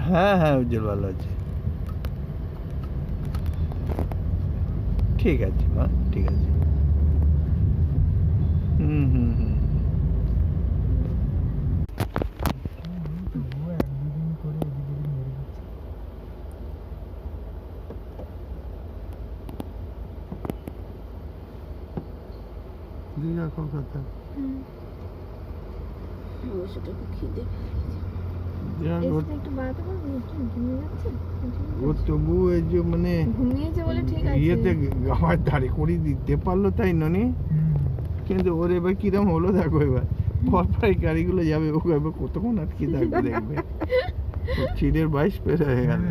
হ্যাঁ হ্যাঁ উজ্জ্বল ভালো আছে। ঠিক আছে মা, ঠিক আছে। হুম হুম হুম। দীঘা কলকাতা। ও তবু এই যে মানে ইয়েতে আমার দাঁড়ি করিয়ে দিতে পারলো তাই ননি, কিন্তু ওর এবার কিরম হলো দেখো, এবার পরপর গাড়িগুলো যাবে, ও এবার কতক্ষণ আটকে থাকবে দেখবে। চিড়ের 22 পের হয়ে গেল।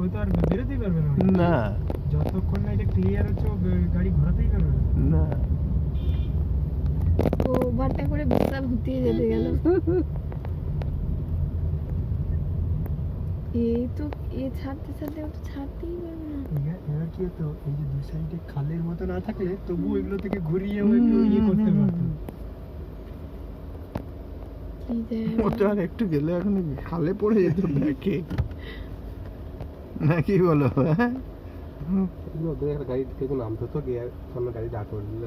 ও তো আর বেরোতেই পারবে না। না যতক্ষণ না এটা ক্লিয়ার হচ্ছে ও গাড়ি ঘোরাতেই পারবে না। ও ওভারটা করে বিশাল হুতিয়ে যেতে গেল। এই তো এ ছাড়তে ছাড়তে ও তো ছাড়তেই পারবে না। এবার কি হতো, এই যে দুই সাইডে খালের মতো না থাকলে তবু এগুলো থেকে ঘুরিয়ে ও একটু করতে পারতো। ও তো আর একটু গেলে এখন খালে পড়ে যেত নাকি, নাকি বলো? গাড়ি থেকে নামতো তো গিয়ে সামনে গাড়ি দাঁড় করে দিল।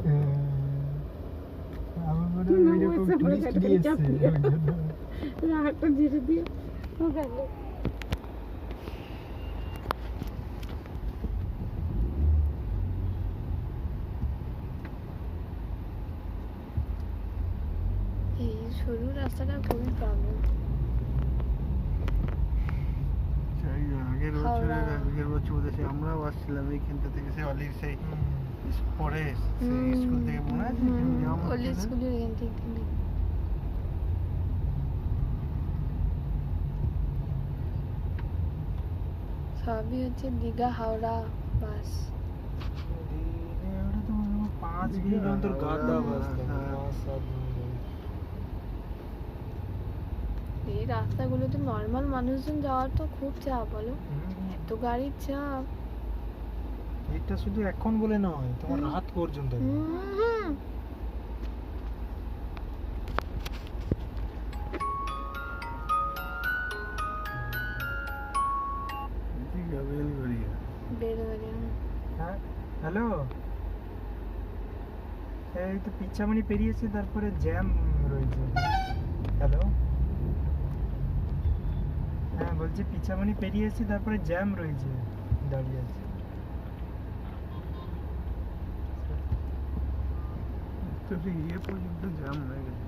আমার মনে হয় এরকম টুরিস্ট দিয়ে এসছে রাহাতটা ধীরে দিয়ে ও গেল। এই সরু রাস্তাটা খুবই প্রবলেম। আগের বছর বোধহয় আমরাও আসছিলাম এইখানটা থেকে, সে অলির সেই পরে স্কুল থেকে মনে আছে ওলি স্কুলের এখান থেকে। সবই হচ্ছে দীঘা হাওড়া বাস। 5 মিনিট অন্তর গাদা বাস। এই রাস্তাগুলোতে নর্মাল মানুষজন যাওয়ার তো খুব চাপ, বলো এত গাড়ির চাপ। এটা শুধু এখন বলে নয়, তোমার রাত পর্যন্ত। হ্যাঁ হ্যালো, এই তো পিচ্ছামণি পেরিয়েছে, তারপরে জ্যাম রয়েছে। হ্যালো, হ্যাঁ বলছি পিচ্ছামণি পেরিয়েছে, তারপরে জ্যাম রয়েছে, দাঁড়িয়ে আছে। তো ইয়ে পর্যন্ত জ্যাম হয়ে গেছে।